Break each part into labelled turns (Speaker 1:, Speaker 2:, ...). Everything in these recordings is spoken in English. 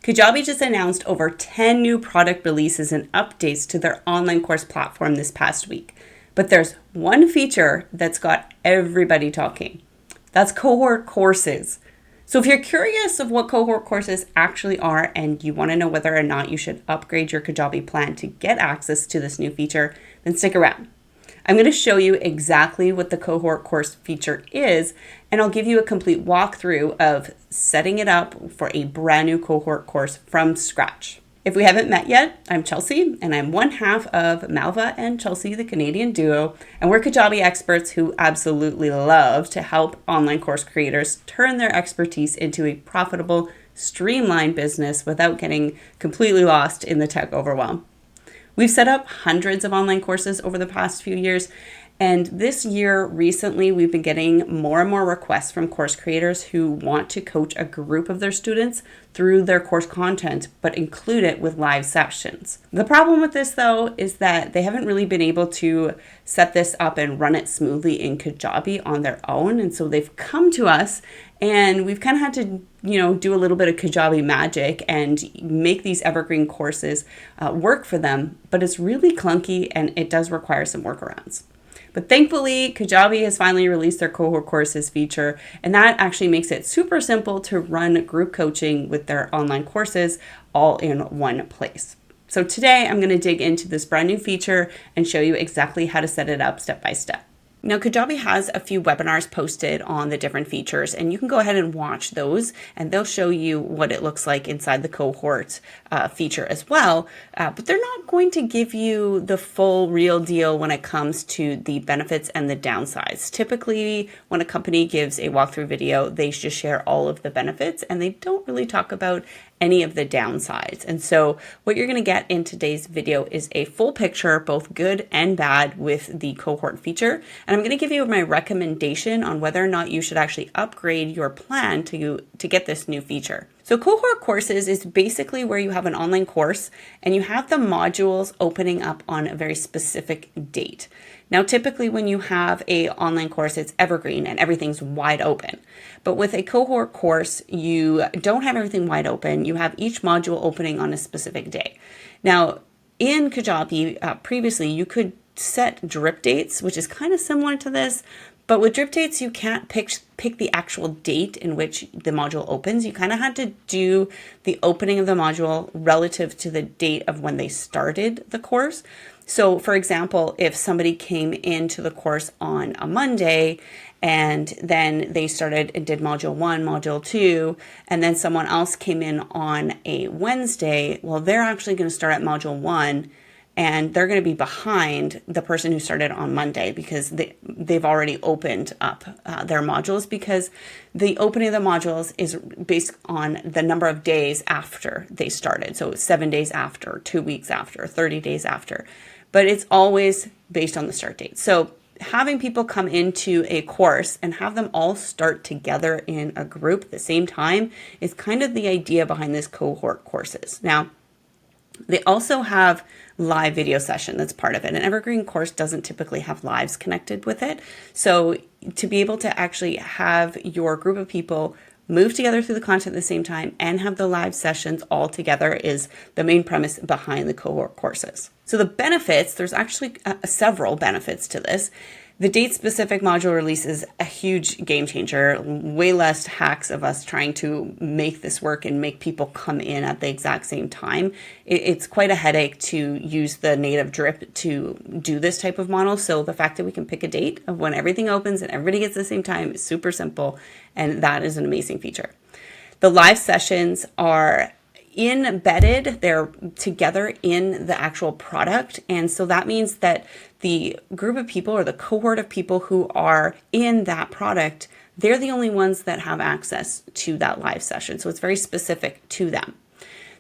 Speaker 1: Kajabi just announced over 10 new product releases and updates to their online course platform this past week. But there's one feature that's got everybody talking. That's cohort courses. So if you're curious of what cohort courses actually are and you want to know whether or not you should upgrade your Kajabi plan to get access to this new feature, then stick around. I'm going to show you exactly what the cohort course feature is, and I'll give you a complete walkthrough of setting it up for a brand new cohort course from scratch. If we haven't met yet, I'm Chelsey, and I'm one half of Malva and Chelsey, the Canadian duo, and we're Kajabi experts who absolutely love to help online course creators turn their expertise into a profitable, streamlined business without getting completely lost in the tech overwhelm. We've set up hundreds of online courses over the past few years, and this year recently we've been getting more and more requests from course creators who want to coach a group of their students through their course content, but include it with live sessions. The problem with this though is that they haven't really been able to set this up and run it smoothly in Kajabi on their own, and so they've come to us and we've kind of had to, do a little bit of Kajabi magic and make these evergreen courses work for them, but it's really clunky and it does require some workarounds. But thankfully, Kajabi has finally released their cohort courses feature, and that actually makes it super simple to run group coaching with their online courses all in one place. So today I'm going to dig into this brand new feature and show you exactly how to set it up step by step. Now, Kajabi has a few webinars posted on the different features, and you can go ahead and watch those, and they'll show you what it looks like inside the cohort feature as well. But they're not going to give you the full real deal when it comes to the benefits and the downsides. Typically, when a company gives a walkthrough video, they just share all of the benefits, and they don't really talk about any of the downsides. And so what you're going to get in today's video is a full picture, both good and bad, with the cohort feature. And I'm going to give you my recommendation on whether or not you should actually upgrade your plan to get this new feature. So cohort courses is basically where you have an online course and you have the modules opening up on a very specific date. Now, typically when you have an online course, it's evergreen and everything's wide open. But with a cohort course, you don't have everything wide open. You have each module opening on a specific day. Now, in Kajabi, previously, you could set drip dates, which is kind of similar to this. But with drip dates, you can't pick the actual date in which the module opens. You kind of had to do the opening of the module relative to the date of when they started the course. So for example, if somebody came into the course on a Monday and then they started and did module 1, module 2, and then someone else came in on a Wednesday, well, they're actually going to start at module 1 and they're going to be behind the person who started on Monday because they've already opened up their modules, because the opening of the modules is based on the number of days after they started. So 7 days after, 2 weeks after, 30 days after. But it's always based on the start date. So having people come into a course and have them all start together in a group at the same time is kind of the idea behind this cohort courses. Now, they also have live video session that's part of it. An evergreen course doesn't typically have lives connected with it. So to be able to actually have your group of people move together through the content at the same time and have the live sessions all together is the main premise behind the cohort courses. So the benefits, there's actually several benefits to this. The date-specific module release is a huge game changer, way less hacks of us trying to make this work and make people come in at the exact same time. It's quite a headache to use the native drip to do this type of model. So the fact that we can pick a date of when everything opens and everybody gets at the same time is super simple, and that is an amazing feature. The live sessions are embedded, they're together in the actual product. And so that means that the group of people or the cohort of people who are in that product, they're the only ones that have access to that live session. So it's very specific to them.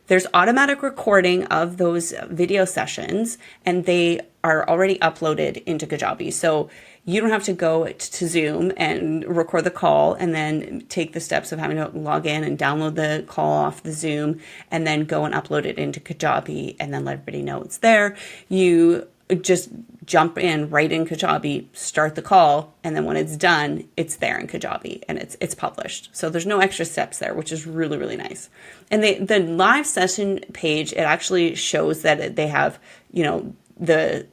Speaker 1: There's automatic recording of those video sessions, and they are already uploaded into Kajabi. So you don't have to go to Zoom and record the call and then take the steps of having to log in and download the call off the Zoom and then go and upload it into Kajabi and then let everybody know it's there. You just jump in right in Kajabi, start the call, and then when it's done, it's there in Kajabi and it's published. So there's no extra steps there, which is really, really nice. And the live session page, it actually shows that they have, the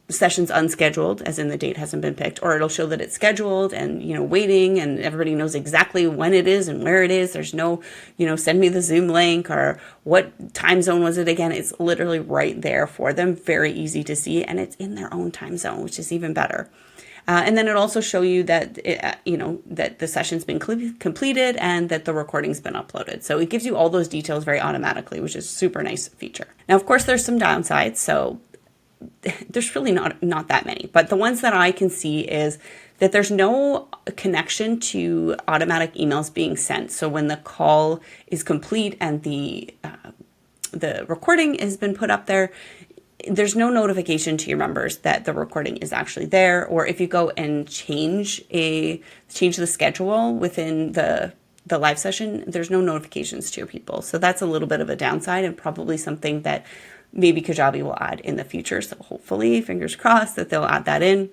Speaker 1: sessions unscheduled, as in the date hasn't been picked, or it'll show that it's scheduled and, waiting, and everybody knows exactly when it is and where it is. There's no, send me the Zoom link or what time zone was it again. It's literally right there for them. Very easy to see. And it's in their own time zone, which is even better. And then it'll also show you that, that the session's been completed and that the recording's been uploaded. So it gives you all those details very automatically, which is a super nice feature. Now, of course, there's some downsides. So there's really not that many, but the ones that I can see is that there's no connection to automatic emails being sent. So when the call is complete and the recording has been put up there, there's no notification to your members that the recording is actually there. Or if you go and change the schedule within the live session, there's no notifications to your people. So that's a little bit of a downside, and probably something that maybe Kajabi will add in the future. So hopefully, fingers crossed, that they'll add that in.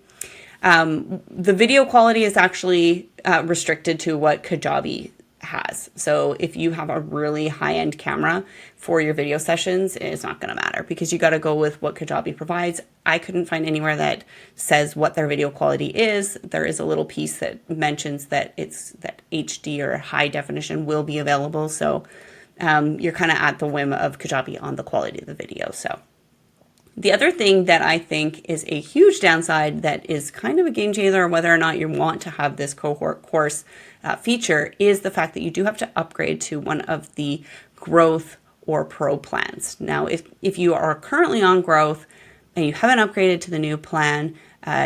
Speaker 1: The video quality is actually restricted to what Kajabi has. So if you have a really high-end camera for your video sessions, it's not going to matter, because you got to go with what Kajabi provides. I couldn't find anywhere that says what their video quality is. There is a little piece that mentions that that HD or high definition will be available. So you're kind of at the whim of Kajabi on the quality of the video. So the other thing that I think is a huge downside that is kind of a game changer, whether or not you want to have this cohort course feature, is the fact that you do have to upgrade to one of the growth or pro plans. Now, if you are currently on growth and you haven't upgraded to the new plan,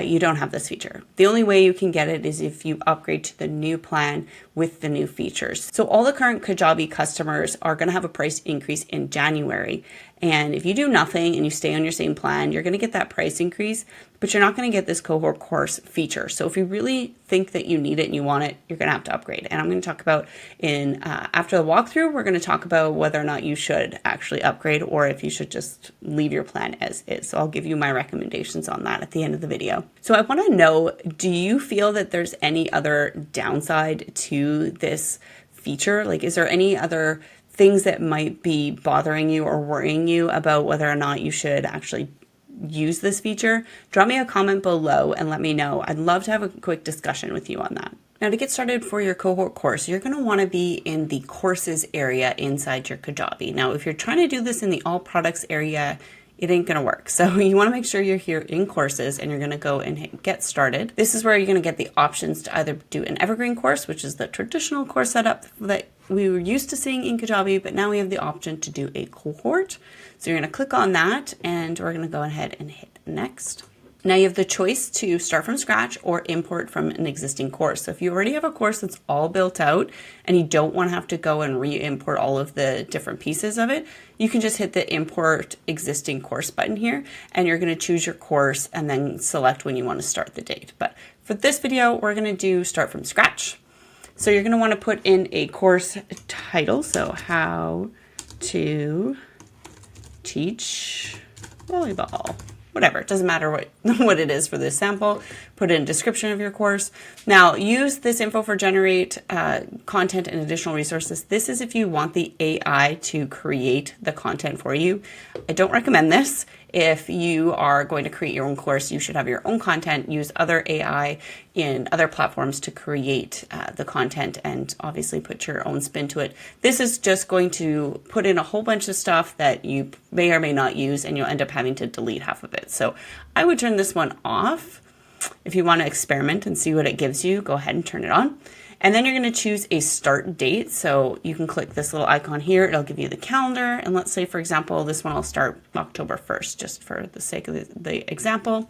Speaker 1: you don't have this feature. The only way you can get it is if you upgrade to the new plan with the new features. So all the current Kajabi customers are going to have a price increase in January. And if you do nothing and you stay on your same plan, you're going to get that price increase, but you're not going to get this cohort course feature. So if you really think that you need it and you want it, you're going to have to upgrade. And I'm going to talk about after the walkthrough, we're going to talk about whether or not you should actually upgrade or if you should just leave your plan as is. So I'll give you my recommendations on that at the end of the video. So I want to know, do you feel that there's any other downside to this feature? Like, is there any other things that might be bothering you or worrying you about whether or not you should actually use this feature? Drop me a comment below and let me know. I'd love to have a quick discussion with you on that. Now, to get started for your cohort course, you're going to want to be in the courses area inside your Kajabi. Now, if you're trying to do this in the all products area, it ain't going to work. So you want to make sure you're here in courses, and you're going to go and hit get started. This is where you're going to get the options to either do an evergreen course, which is the traditional course setup that we were used to seeing in Kajabi, but now we have the option to do a cohort. So you're going to click on that, and we're going to go ahead and hit next. Now you have the choice to start from scratch or import from an existing course. So if you already have a course that's all built out and you don't want to have to go and re-import all of the different pieces of it, you can just hit the import existing course button here, and you're going to choose your course and then select when you want to start the date. But for this video, we're going to do start from scratch. So you're going to want to put in a course title. So how to teach volleyball. Whatever, it doesn't matter what it is for this sample. Put in description of your course. Now, use this info for generate content and additional resources. This is if you want the AI to create the content for you. I don't recommend this. If you are going to create your own course, you should have your own content, use other AI in other platforms to create the content, and obviously put your own spin to it. This is just going to put in a whole bunch of stuff that you may or may not use, and you'll end up having to delete half of it. So I would turn this one off. If you want to experiment and see what it gives you, go ahead and turn it on. And then you're going to choose a start date. So you can click this little icon here. It'll give you the calendar. And let's say, for example, this one will start October 1st, just for the sake of the example.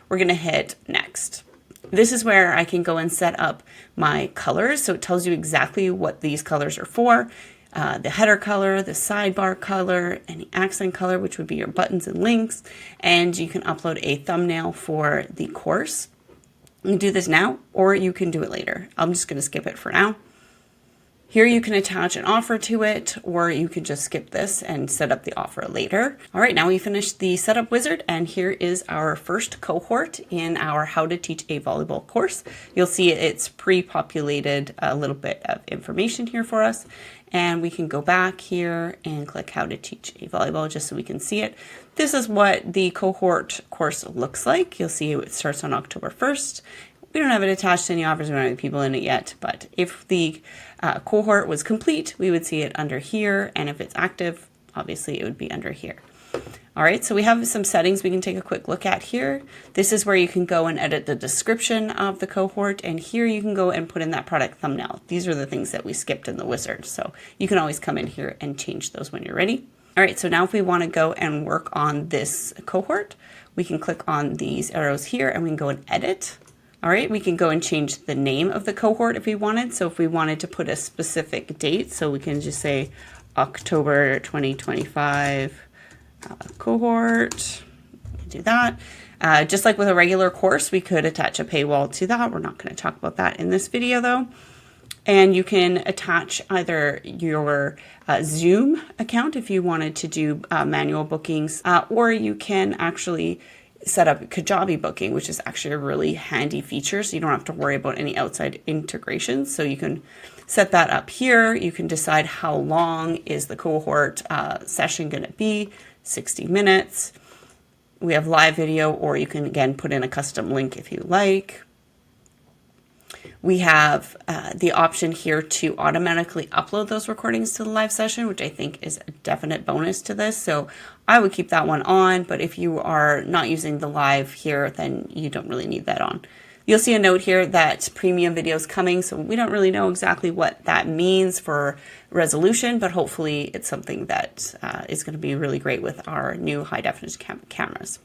Speaker 1: We're going to hit next. This is where I can go and set up my colors. So it tells you exactly what these colors are for. The header color, the sidebar color, any accent color, which would be your buttons and links. And you can upload a thumbnail for the course. You can do this now, or you can do it later. I'm just going to skip it for now. Here you can attach an offer to it, or you can just skip this and set up the offer later. All right, now we finished the setup wizard, and here is our first cohort in our How to Teach a Volleyball course. You'll see it's pre-populated a little bit of information here for us, and we can go back here and click How to Teach a Volleyball just so we can see it. This is what the cohort course looks like. You'll see it starts on October 1st. We don't have it attached to any offers, we don't have any people in it yet, but if the cohort was complete, we would see it under here, and if it's active, obviously it would be under here. All right, so we have some settings we can take a quick look at here. This is where you can go and edit the description of the cohort, and here you can go and put in that product thumbnail. These are the things that we skipped in the wizard, so you can always come in here and change those when you're ready. All right, so now if we want to go and work on this cohort, we can click on these arrows here and we can go and edit. All right, we can go and change the name of the cohort if we wanted. So if we wanted to put a specific date, so we can just say October 2025 cohort, do that. Just like with a regular course, we could attach a paywall to that. We're not going to talk about that in this video though. And you can attach either your Zoom account if you wanted to do manual bookings, or you can actually set up Kajabi booking, which is actually a really handy feature. So you don't have to worry about any outside integrations. So you can set that up here. You can decide how long is the cohort session going to be, 60 minutes. We have live video, or you can again put in a custom link if you like. We have the option here to automatically upload those recordings to the live session, which I think is a definite bonus to this. So I would keep that one on, but if you are not using the live here, then you don't really need that on. You'll see a note here that premium video is coming, so we don't really know exactly what that means for resolution, but hopefully it's something that is going to be really great with our new high definition cameras.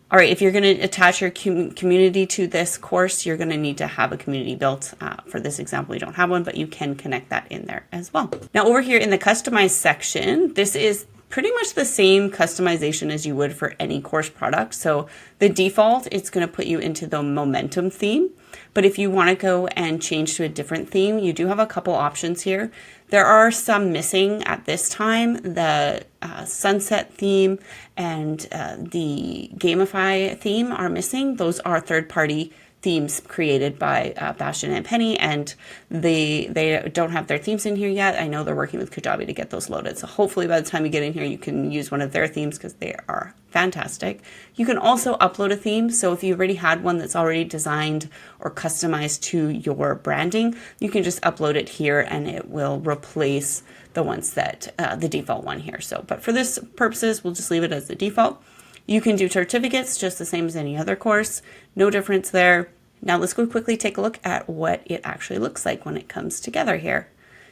Speaker 1: All right, if you're going to attach your community to this course, you're going to need to have a community built. For this example, we don't have one, but you can connect that in there as well. Now over here in the customize section, this is pretty much the same customization as you would for any course product. So the default, it's going to put you into the momentum theme. But if you want to go and change to a different theme, you do have a couple options here. There are some missing at this time. The sunset theme and the gamify theme are missing. Those are third-party themes created by Bastion and Penny, and they don't have their themes in here yet. I know they're working with Kajabi to get those loaded. So hopefully by the time you get in here, you can use one of their themes because they are fantastic. You can also upload a theme. So if you already had one that's already designed or customized to your branding, you can just upload it here and it will replace the ones that the default one here. So, but for this purposes, we'll just leave it as the default. You can do certificates just the same as any other course. No difference there. Now let's go quickly take a look at what it actually looks like when it comes together here.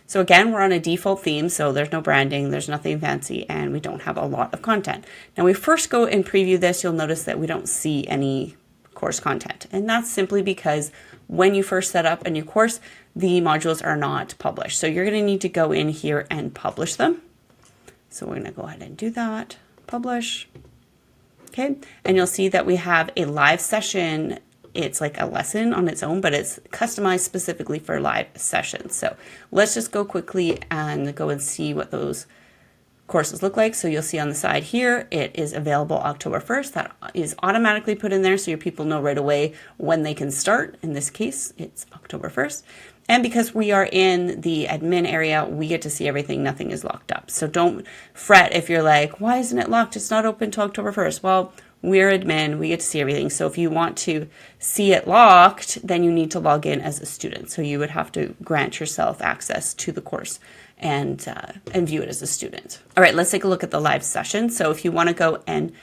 Speaker 1: So again, we're on a default theme, so there's no branding, there's nothing fancy, and we don't have a lot of content. Now we first go and preview this, you'll notice that we don't see any course content. And that's simply because when you first set up a new course, the modules are not published. So you're gonna need to go in here and publish them. So we're gonna go ahead and do that, publish. Okay, and you'll see that we have a live session. It's like a lesson on its own, but it's customized specifically for live sessions. So let's just go quickly and go and see what those courses look like. So you'll see on the side here, it is available October 1st. That is automatically put in there so your people know right away when they can start. In this case, it's October 1st. And because we are in the admin area, we get to see everything. Nothing is locked up. So don't fret if you're like, why isn't it locked? It's not open till October 1st. Well, we're admin. We get to see everything. So if you want to see it locked, then you need to log in as a student. So you would have to grant yourself access to the course and view it as a student. All right, let's take a look at the live session. So if you want to go and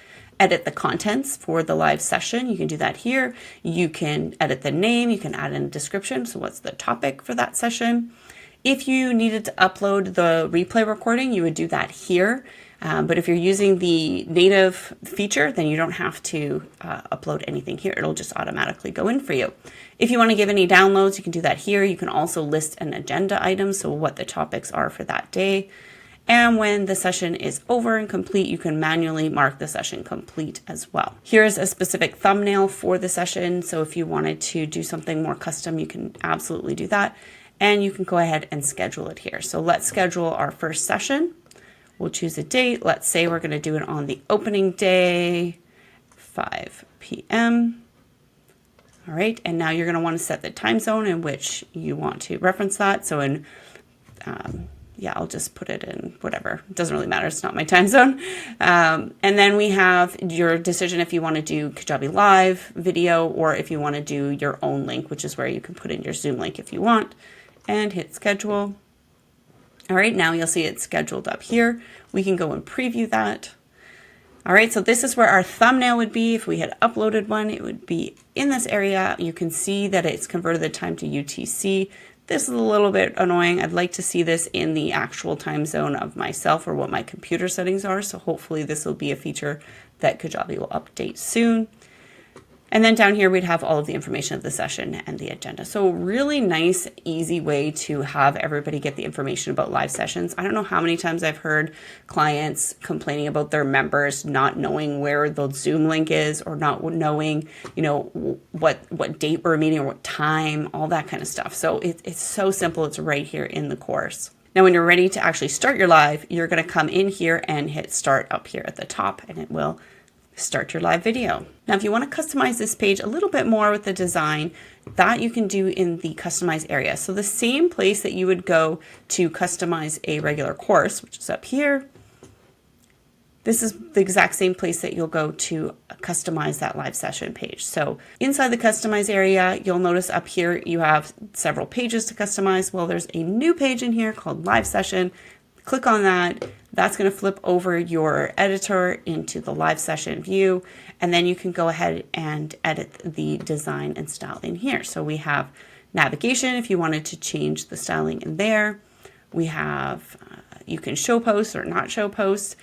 Speaker 1: edit the contents for the live session, you can do that here. You can edit the name, you can add in a description. So what's the topic for that session? If you needed to upload the replay recording, you would do that here. But if you're using the native feature, then you don't have to upload anything here. It'll just automatically go in for you. If you want to give any downloads, you can do that here. You can also list an agenda item, so what the topics are for that day. And when the session is over and complete, you can manually mark the session complete as well. Here's a specific thumbnail for the session. So if you wanted to do something more custom, you can absolutely do that. and you can go ahead and schedule it here. So let's schedule our first session. We'll choose a date. Let's say we're going to do it on the opening day, 5 p.m. All right, and now you're going to want to set the time zone in which you want to reference that. So in, yeah, I'll just put it in whatever. It doesn't really matter. It's not my time zone. And then we have your decision if you want to do Kajabi Live video or if you want to do your own link, which is where you can put in your Zoom link if you want, and hit schedule. All right, now you'll see it's scheduled up here. We can go and preview that. All right, so this is where our thumbnail would be. If we had uploaded one, it would be in this area. You can see that it's converted the time to UTC. This is a little bit annoying. I'd like to see this in the actual time zone of myself or what my computer settings are. So hopefully this will be a feature that Kajabi will update soon. And then down here, we'd have all of the information of the session and the agenda. So really nice, easy way to have everybody get the information about live sessions. I don't know how many times I've heard clients complaining about their members not knowing where the Zoom link is or not knowing, you know, what date we're meeting or what time, all that kind of stuff. So it's so simple. It's right here in the course. Now, when you're ready to actually start your live, you're going to come in here and hit start up here at the top, and it will start your live video. Now, if you want to customize this page a little bit more with the design, that you can do in the customize area. So the same place that you would go to customize a regular course, which is up here, this is the exact same place that you'll go to customize that live session page. So inside the customize area, you'll notice up here you have several pages to customize. Well, there's a new page in here called live session. Click on that. That's going to flip over your editor into the live session view. And then you can go ahead and edit the design and style in here. So we have navigation if you wanted to change the styling in there. We have, you can show posts or not show posts.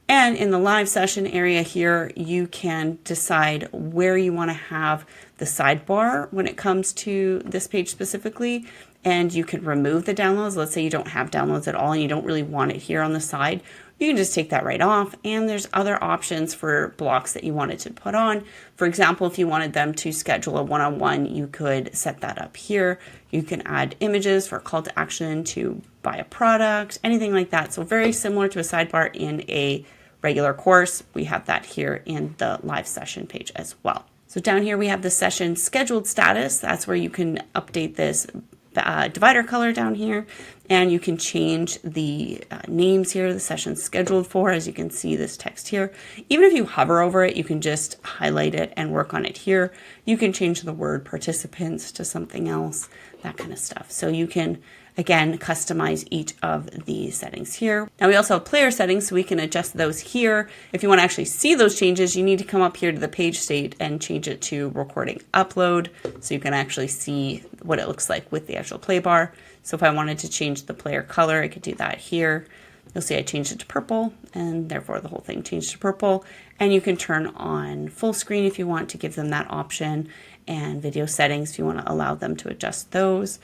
Speaker 1: And in the live session area here, you can decide where you want to have the sidebar when it comes to this page specifically. And you can remove the downloads. Let's say you don't have downloads at all and you don't really want it here on the side. You can just take that right off. And there's other options for blocks that you wanted to put on. For example, if you wanted them to schedule a one-on-one, you could set that up here. You can add images for a call to action to buy a product, anything like that. So very similar to a sidebar in a regular course. We have that here in the live session page as well. So down here we have the session scheduled status. That's where you can update this divider color down here, and you can change the names here, the session scheduled for, as you can see this text here. Even if you hover over it, you can just highlight it and work on it here. You can change the word participants to something else, that kind of stuff. So you can, again, customize each of the settings here. Now we also have player settings, so we can adjust those here. If you want to actually see those changes, you need to come up here to the page state and change it to recording upload, so you can actually see what it looks like with the actual play bar. So if I wanted to change the player color, I could do that here. You'll see I changed it to purple, and therefore the whole thing changed to purple. And you can turn on full screen if you want to give them that option, and video settings if you want to allow them to adjust those.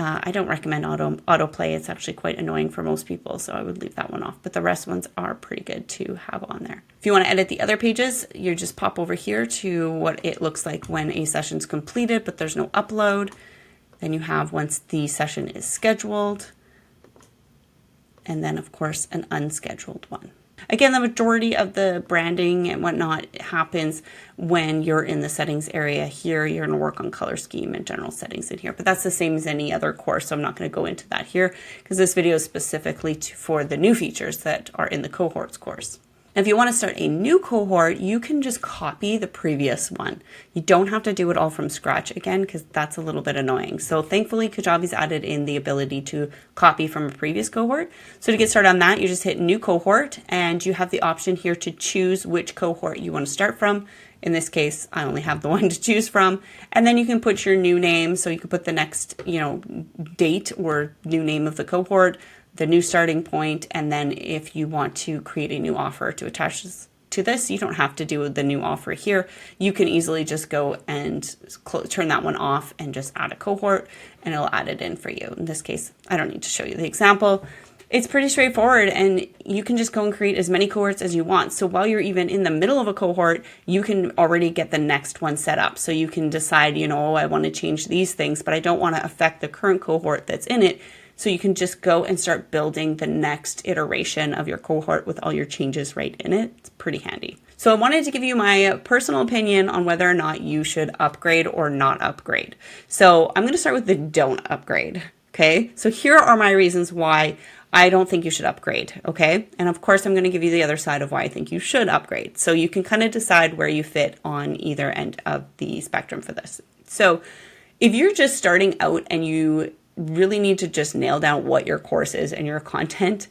Speaker 1: I don't recommend autoplay. It's actually quite annoying for most people, so I would leave that one off. But the rest ones are pretty good to have on there. If you want to edit the other pages, you just pop over here to what it looks like when a session's completed, but there's no upload. Then you have once the session is scheduled, and then of course an unscheduled one. Again, the majority of the branding and whatnot happens when you're in the settings area here. You're going to work on color scheme and general settings in here, but that's the same as any other course. So I'm not going to go into that here because this video is specifically for the new features that are in the cohorts course. Now, if you want to start a new cohort, you can just copy the previous one. You don't have to do it all from scratch again, because that's a little bit annoying. So thankfully, Kajabi's added in the ability to copy from a previous cohort. So to get started on that, you just hit new cohort, and you have the option here to choose which cohort you want to start from. In this case, I only have the one to choose from. And then you can put your new name. So you can put the next, date or new name of the cohort, the new starting point, and then if you want to create a new offer to attach to this, you don't have to do the new offer here. You can easily just go and turn that one off and just add a cohort, and it'll add it in for you. In this case, I don't need to show you the example. It's pretty straightforward, and you can just go and create as many cohorts as you want. So while you're even in the middle of a cohort, you can already get the next one set up. So you can decide, oh, I want to change these things, but I don't want to affect the current cohort that's in it. So you can just go and start building the next iteration of your cohort with all your changes right in it. It's pretty handy. So I wanted to give you my personal opinion on whether or not you should upgrade or not upgrade. So I'm going to start with the don't upgrade. Okay, so here are my reasons why I don't think you should upgrade. Okay, and of course I'm going to give you the other side of why I think you should upgrade. So you can kind of decide where you fit on either end of the spectrum for this. So if you're just starting out and you really need to just nail down what your course is and your content,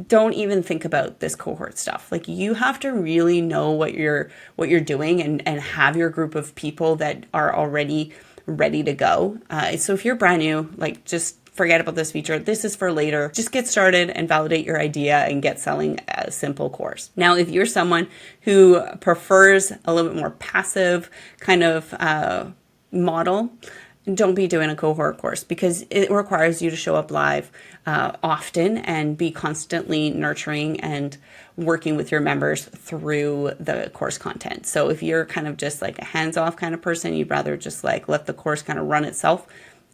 Speaker 1: don't even think about this cohort stuff. Like, you have to really know what you're doing and have your group of people that are already ready to go. So if you're brand new, like, just forget about this feature. This is for later. Just get started and validate your idea and get selling a simple course. Now, if you're someone who prefers a little bit more passive kind of model, don't be doing a cohort course, because it requires you to show up live often and be constantly nurturing and working with your members through the course content. So if you're kind of just like a hands-off kind of person, you'd rather just like let the course kind of run itself,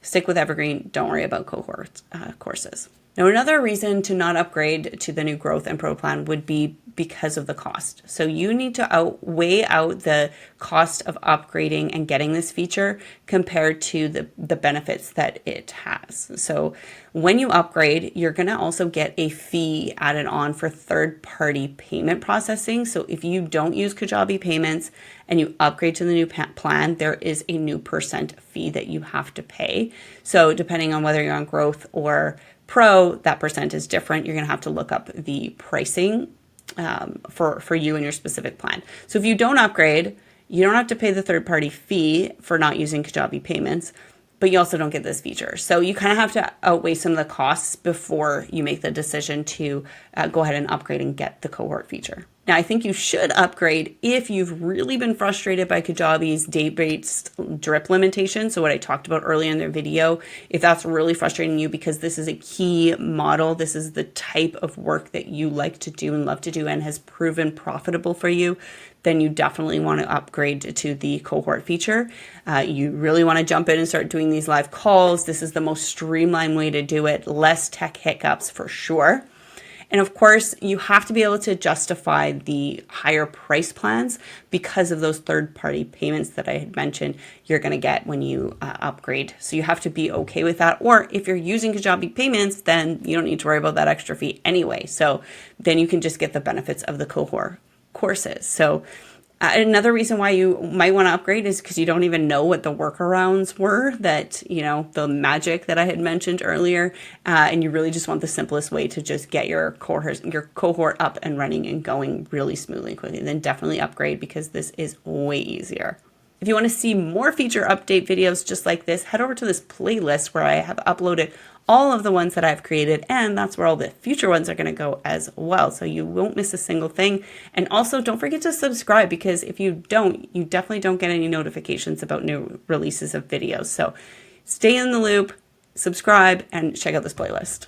Speaker 1: stick with Evergreen. Don't worry about cohort courses. Now, another reason to not upgrade to the new Growth and Pro plan would be because of the cost. So you need to weigh out the cost of upgrading and getting this feature compared to the benefits that it has. So when you upgrade, you're going to also get a fee added on for third-party payment processing. So if you don't use Kajabi payments and you upgrade to the new plan, there is a new % fee that you have to pay. So depending on whether you're on Growth or Pro, that % is different. You're going to have to look up the pricing for you and your specific plan. So if you don't upgrade, you don't have to pay the third-party fee for not using Kajabi payments, but you also don't get this feature. So you kind of have to outweigh some of the costs before you make the decision to go ahead and upgrade and get the cohort feature. Now, I think you should upgrade if you've really been frustrated by Kajabi's date-based drip limitation. So what I talked about earlier in their video, if that's really frustrating you because this is a key model, this is the type of work that you like to do and love to do and has proven profitable for you, then you definitely want to upgrade to the cohort feature. You really want to jump in and start doing these live calls. This is the most streamlined way to do it, less tech hiccups for sure. And of course, you have to be able to justify the higher price plans because of those third-party payments that I had mentioned you're going to get when you upgrade. So you have to be okay with that. Or if you're using Kajabi payments, then you don't need to worry about that extra fee anyway. So then you can just get the benefits of the cohort courses. So another reason why you might want to upgrade is because you don't even know what the workarounds were that, the magic that I had mentioned earlier. And you really just want the simplest way to just get your cohort up and running and going really smoothly and quickly. Then definitely upgrade, because this is way easier. If you want to see more feature update videos just like this, head over to this playlist where I have uploaded all of the ones that I've created, and that's where all the future ones are going to go as well. So you won't miss a single thing. And also don't forget to subscribe, because if you don't, you definitely don't get any notifications about new releases of videos. So stay in the loop, subscribe, and check out this playlist.